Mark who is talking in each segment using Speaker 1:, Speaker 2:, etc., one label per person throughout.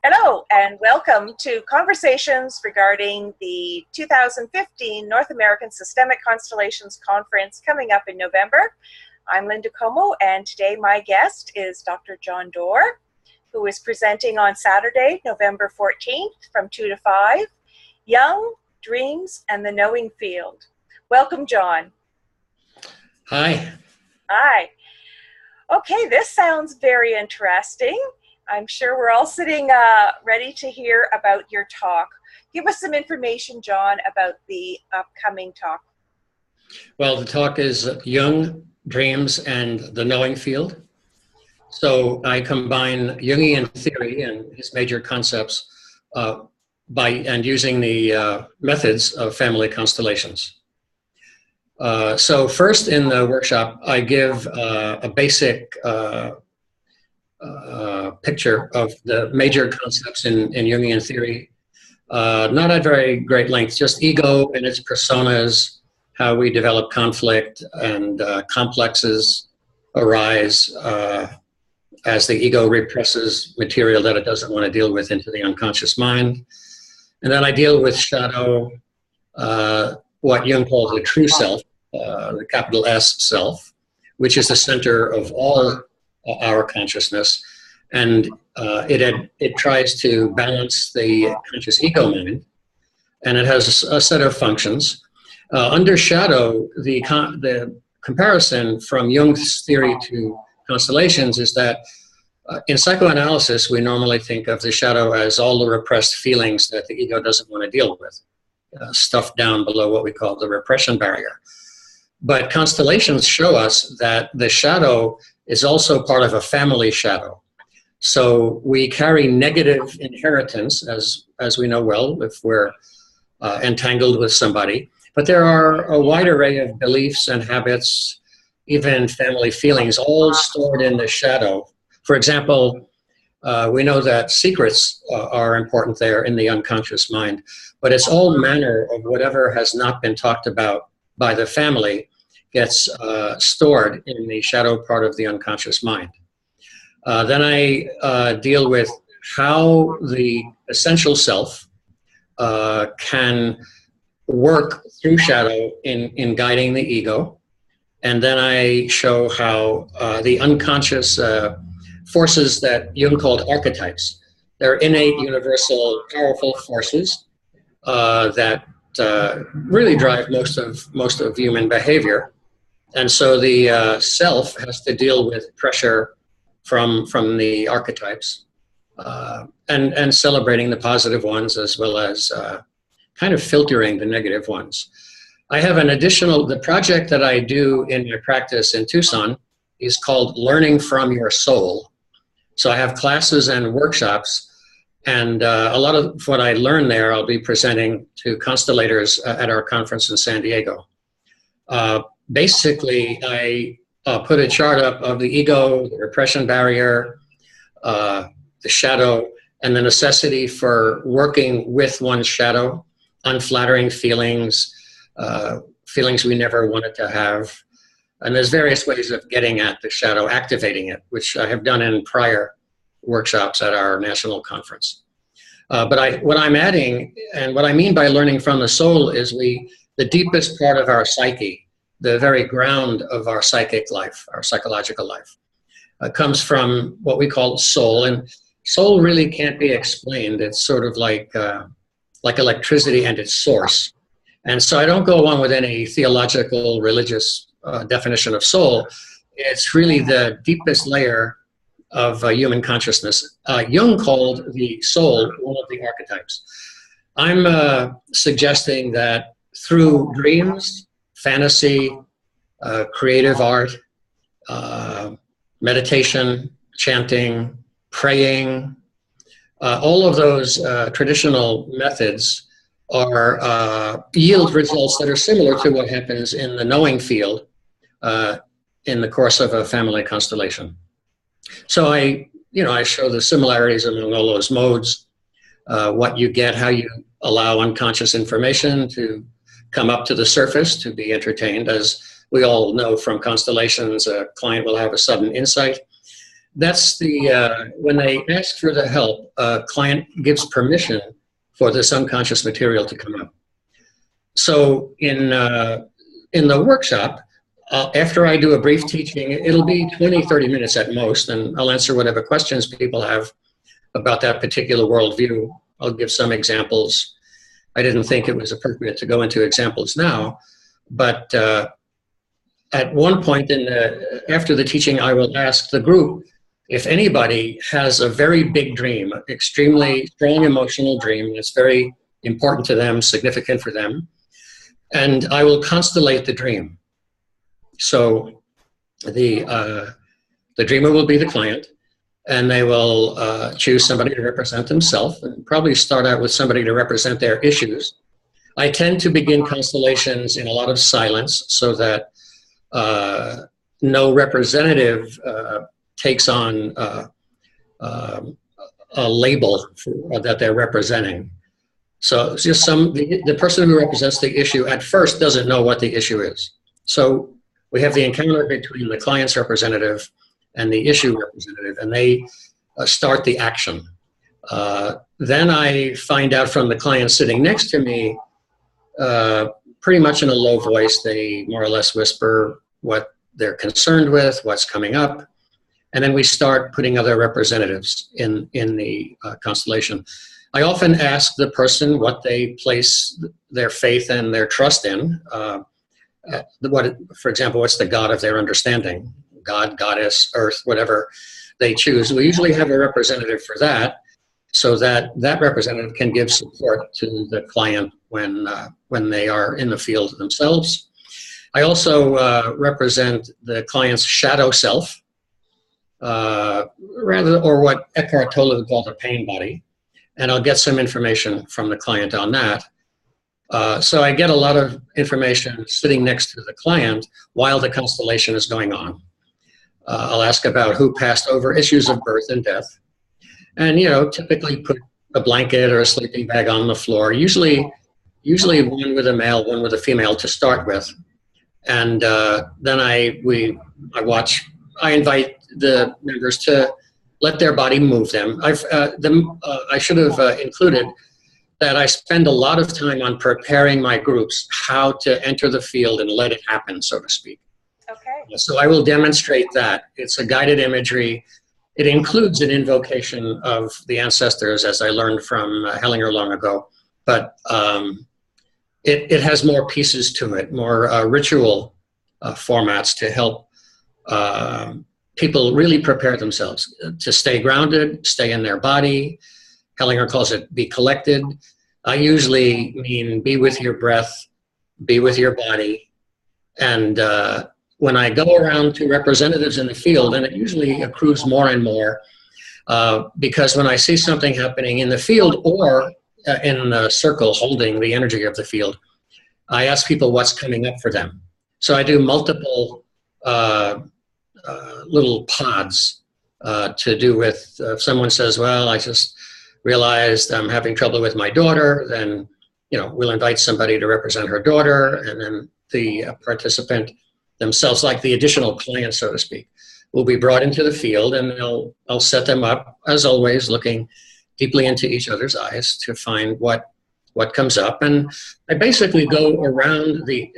Speaker 1: Hello and welcome to Conversations regarding the 2015 North American Systemic Constellations Conference coming up in November. I'm Linda Comeau, and today my guest is Dr. John Dore, who is presenting on Saturday, November 14th from 2 to 5, Jung, Dreams, and the Knowing Field. Welcome, John.
Speaker 2: Hi.
Speaker 1: Hi. Okay, this sounds very interesting. I'm sure we're all sitting ready to hear about your talk. Give us some information, John, about the upcoming talk.
Speaker 2: Well, the talk is Jung, Dreams, and the Knowing Field. So I combine Jungian theory and his major concepts using the methods of family constellations. So first in the workshop, I give a basic picture of the major concepts in Jungian theory, not at very great length, just ego and its personas, how we develop conflict and complexes arise as the ego represses material that it doesn't want to deal with into the unconscious mind. And then I deal with shadow, what Jung calls the true self, the capital S self, which is the center of all our consciousness, and it tries to balance the conscious ego mind, and it has a set of functions. Under shadow, the comparison from Jung's theory to constellations is that in psychoanalysis, we normally think of the shadow as all the repressed feelings that the ego doesn't want to deal with, stuffed down below what we call the repression barrier. But constellations show us that the shadow is also part of a family shadow. So we carry negative inheritance, as we know well, if we're entangled with somebody. But there are a wide array of beliefs and habits, even family feelings, all stored in the shadow. For example, we know that secrets are important there in the unconscious mind, but it's all manner of whatever has not been talked about by the family gets stored in the shadow part of the unconscious mind. Then I deal with how the essential self can work through shadow in guiding the ego. And then I show how the unconscious forces that Jung called archetypes, they're innate, universal, powerful forces that really drive most of human behavior. And so the self has to deal with pressure from the archetypes and celebrating the positive ones as well as kind of filtering the negative ones. I have the project that I do in my practice in Tucson is called Learning from Your Soul. So I have classes and workshops, and a lot of what I learn there I'll be presenting to constellators at our conference in San Diego. Basically, I put a chart up of the ego, the repression barrier, the shadow, and the necessity for working with one's shadow, unflattering feelings, feelings we never wanted to have. And there's various ways of getting at the shadow, activating it, which I have done in prior workshops at our national conference. But what I'm adding, and what I mean by learning from the soul, is the deepest part of our psyche, the very ground of our psychic life, our psychological life, comes from what we call soul. And soul really can't be explained. It's sort of like electricity and its source. And so I don't go along with any theological, religious definition of soul. It's really the deepest layer of human consciousness. Jung called the soul one of the archetypes. I'm suggesting that through dreams, fantasy, creative art, meditation, chanting, praying, all of those traditional methods yield results that are similar to what happens in the knowing field in the course of a family constellation. So I show the similarities among all those modes, what you get, how you allow unconscious information to come up to the surface to be entertained. As we all know from constellations, a client will have a sudden insight. that's the, when they ask for the help, a client gives permission for this unconscious material to come up. So in the workshop, after I do a brief teaching, it'll be 20, 30 minutes at most, and I'll answer whatever questions people have about that particular worldview. I'll give some examples. I didn't think it was appropriate to go into examples now, but at one point after the teaching, I will ask the group if anybody has a very big dream, extremely strong emotional dream that's very important to them, significant for them, and I will constellate the dream. So the dreamer will be the client, and they will choose somebody to represent themselves, and probably start out with somebody to represent their issues. I tend to begin constellations in a lot of silence so that no representative takes on a label that they're representing. So it's just the person who represents the issue at first doesn't know what the issue is. So we have the encounter between the client's representative and the issue representative, and they start the action. Then I find out from the client sitting next to me, pretty much in a low voice, they more or less whisper what they're concerned with, what's coming up, and then we start putting other representatives in the constellation. I often ask the person what they place their faith and their trust in. For example, what's the God of their understanding? God, Goddess, Earth, whatever they choose. We usually have a representative for that, so that that representative can give support to the client when they are in the field themselves. I also represent the client's shadow self, or what Eckhart Tolle would call the pain body, and I'll get some information from the client on that. So I get a lot of information sitting next to the client while the constellation is going on. I'll ask about who passed over, issues of birth and death, and typically put a blanket or a sleeping bag on the floor. Usually one with a male, one with a female to start with, and then I invite the members to let their body move them. I should have included that I spend a lot of time on preparing my groups how to enter the field and let it happen, so to speak.
Speaker 1: Okay.
Speaker 2: So I will demonstrate that. It's a guided imagery. It includes an invocation of the ancestors, as I learned from Hellinger long ago, but it has more pieces to it, more ritual formats to help people really prepare themselves to stay grounded, stay in their body. Hellinger calls it be collected. I usually mean be with your breath, be with your body. And when I go around to representatives in the field, and it usually accrues more and more, because when I see something happening in the field or in a circle holding the energy of the field, I ask people what's coming up for them. So I do multiple little pods to do with, if someone says, well, I just realized I'm having trouble with my daughter, then we'll invite somebody to represent her daughter, and then the participant themselves, like the additional client, so to speak, will be brought into the field, and I'll set them up, as always, looking deeply into each other's eyes to find what comes up. And I basically go around the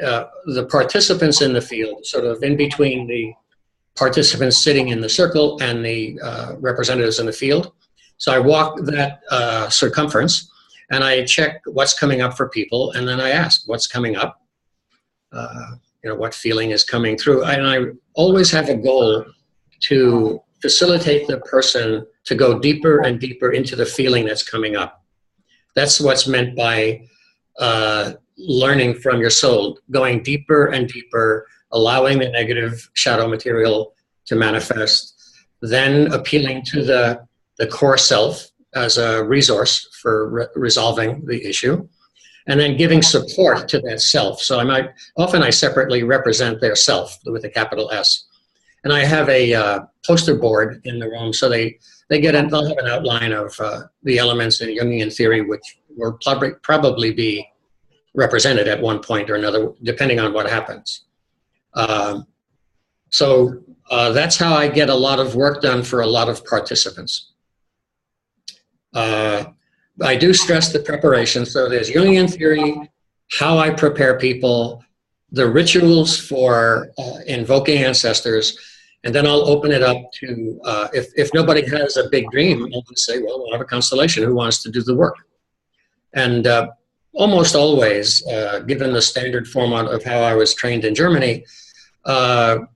Speaker 2: participants in the field, sort of in between the participants sitting in the circle and the representatives in the field. So I walk that circumference, and I check what's coming up for people, and then I ask what's coming up, what feeling is coming through. And I always have a goal to facilitate the person to go deeper and deeper into the feeling that's coming up. That's what's meant by learning from your soul, going deeper and deeper, allowing the negative shadow material to manifest, then appealing to the core self as a resource for resolving the issue, and then giving support to that self. So I separately represent their self with a capital S. And I have a poster board in the room, so they'll have an outline of the elements in Jungian theory, which will probably be represented at one point or another, depending on what happens. So that's how I get a lot of work done for a lot of participants. I do stress the preparation. So there's Jungian theory, how I prepare people, the rituals for invoking ancestors, and then I'll open it up to, if nobody has a big dream, I'll just say, well, we'll have a constellation. Who wants to do the work? And almost always, given the standard format of how I was trained in Germany, I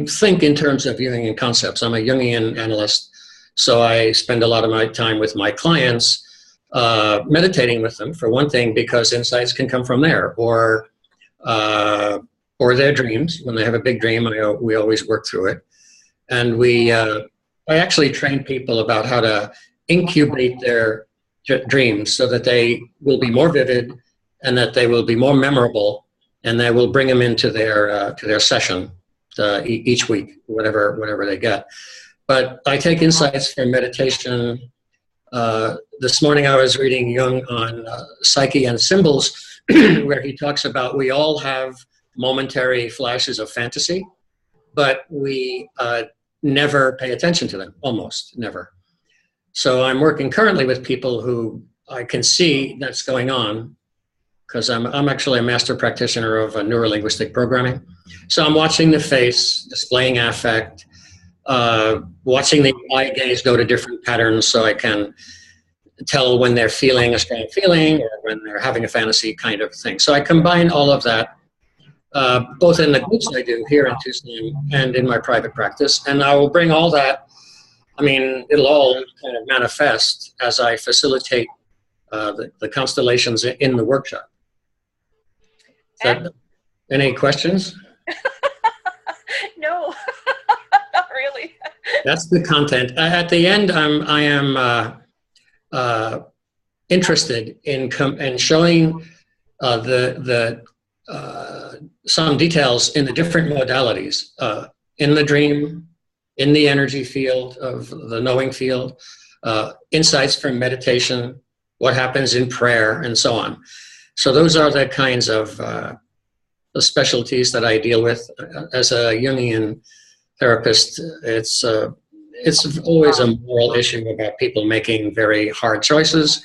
Speaker 2: think in terms of Jungian concepts. I'm a Jungian analyst, so I spend a lot of my time with my clients, meditating with them, for one thing, because insights can come from there, or their dreams. When they have a big dream, we always work through it. And I actually train people about how to incubate their dreams so that they will be more vivid and that they will be more memorable, and they will bring them into their session each week, whatever they get. But I take insights from meditation. This morning I was reading Jung on psyche and symbols, where he talks about we all have momentary flashes of fantasy, but we never pay attention to them, almost never. So I'm working currently with people who I can see that's going on, because I'm actually a master practitioner of neurolinguistic programming. So I'm watching the face, displaying affect, watching the eye gaze go to different patterns so I can tell when they're feeling a strong feeling or when they're having a fantasy kind of thing. So I combine all of that, both in the groups I do here in Tucson and in my private practice. And I will bring all that, it'll all kind of manifest as I facilitate the constellations in the workshop. Any questions?
Speaker 1: No, not really.
Speaker 2: That's the content. At the end, I am interested in showing some details in the different modalities, in the dream, in the energy field of the knowing field, insights from meditation, what happens in prayer, and so on. So those are the kinds of the specialties that I deal with. As a Jungian therapist, it's always a moral issue about people making very hard choices,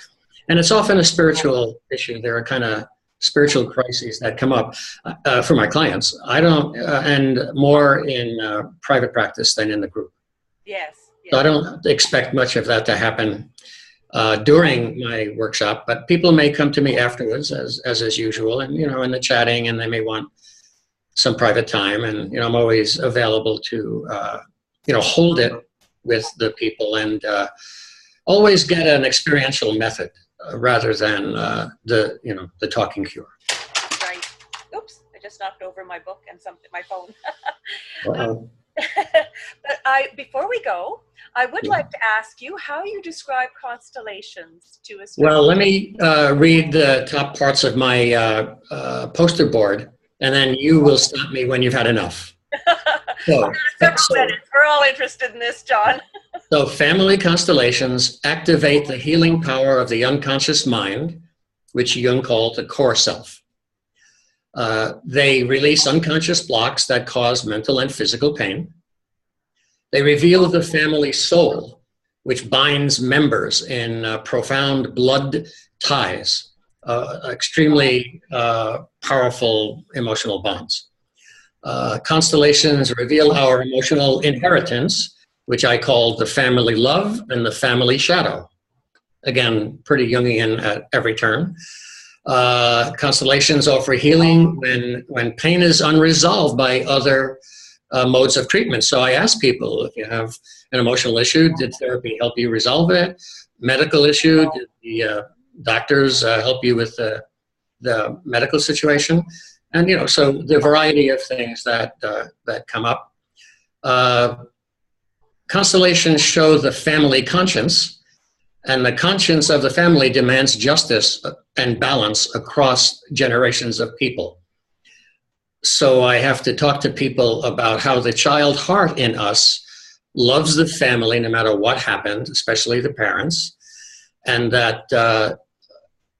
Speaker 2: and it's often a spiritual issue. There are kind of spiritual crises that come up for my clients. I don't, and more in private practice than in the group.
Speaker 1: Yes.
Speaker 2: So I don't expect much of that to happen during my workshop, but people may come to me afterwards, as is usual, and in the chatting, and they may want some private time, and I'm always available to hold it with the people, and always get an experiential method rather than the talking cure.
Speaker 1: Right. Oops! I just knocked over my book and my phone. But before we go, I would like to ask you how you describe constellations to us.
Speaker 2: Well, let me read the top parts of my poster board, and then you will stop me when you've had enough.
Speaker 1: We're all interested in this, John.
Speaker 2: So family constellations activate the healing power of the unconscious mind, which Jung called the core self. They release unconscious blocks that cause mental and physical pain. They reveal the family soul, which binds members in profound blood ties, extremely powerful emotional bonds. Constellations reveal our emotional inheritance, which I call the family love and the family shadow. Again, pretty Jungian at every turn. Constellations offer healing when pain is unresolved by other modes of treatment. So I ask people, if you have an emotional issue, did therapy help you resolve it? Medical issue, did the doctors help you with the medical situation? And so the variety of things that come up. Constellations show the family conscience, and the conscience of the family demands justice and balance across generations of people. So I have to talk to people about how the child heart in us loves the family no matter what happened, especially the parents, and that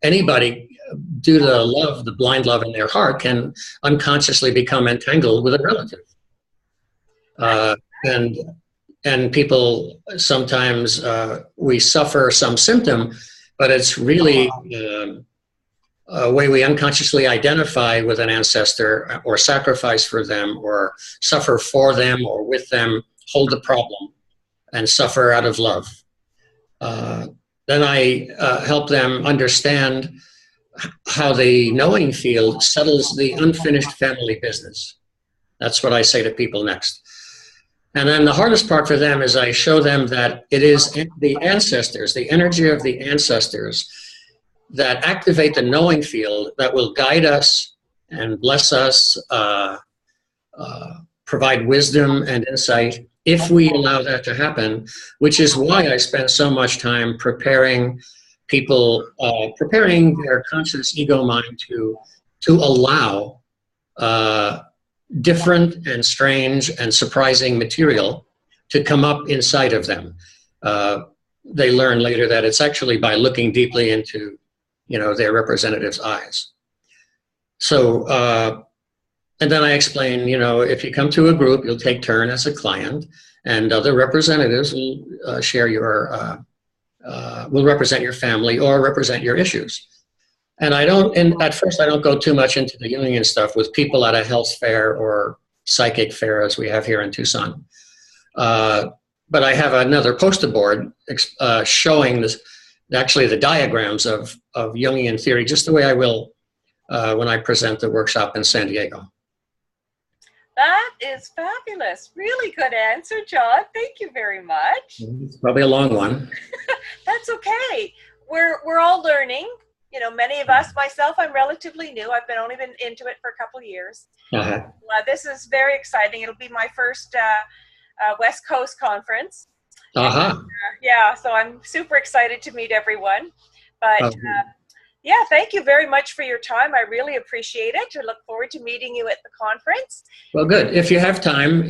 Speaker 2: anybody, due to love, the blind love in their heart, can unconsciously become entangled with a relative. And people sometimes, we suffer some symptom, but it's really a way we unconsciously identify with an ancestor or sacrifice for them or suffer for them or with them, hold the problem and suffer out of love. Then I help them understand how the knowing field settles the unfinished family business. That's what I say to people next. And then the hardest part for them is I show them that it is the ancestors, the energy of the ancestors, that activate the knowing field that will guide us and bless us, provide wisdom and insight if we allow that to happen, which is why I spend so much time preparing people, preparing their conscious ego mind to allow different and strange and surprising material to come up inside of them. They learn later that it's actually by looking deeply into, their representative's eyes. So, and then I explain, if you come to a group, you'll take turn as a client, and other representatives will share your, will represent your family or represent your issues. And at first I don't go too much into the Jungian stuff with people at a health fair or psychic fair as we have here in Tucson. But I have another poster board showing this, actually the diagrams of Jungian theory, just the way I will when I present the workshop in San Diego.
Speaker 1: That is fabulous. Really good answer, John. Thank you very much.
Speaker 2: It's probably a long one.
Speaker 1: That's okay. We're all learning. Many of us, myself, I'm relatively new. I've only been into it for a couple of years. This is very exciting. It'll be my first West Coast conference. Yeah, so I'm super excited to meet everyone. But yeah, thank you very much for your time. I really appreciate it. I look forward to meeting you at the conference.
Speaker 2: Well, good. If you have time,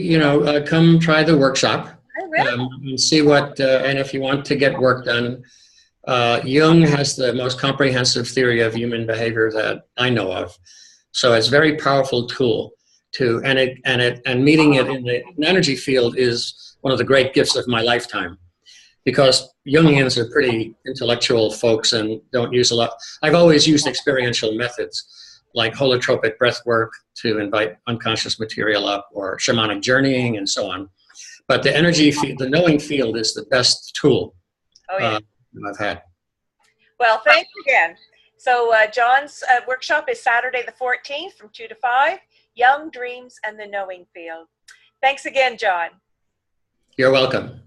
Speaker 2: come try the workshop.
Speaker 1: I will.
Speaker 2: And see what, and if you want to get work done, Jung has the most comprehensive theory of human behavior that I know of. So it's a very powerful tool and meeting it in the energy field is one of the great gifts of my lifetime, because Jungians are pretty intellectual folks and don't use a lot. I've always used experiential methods like holotropic breath work to invite unconscious material up, or shamanic journeying and so on. But the energy field, the knowing field, is the best tool I've had.
Speaker 1: Well, thanks again. So John's workshop is Saturday the 14th from 2 to 5, Young Dreams and the Knowing Field. Thanks again, John.
Speaker 2: You're welcome.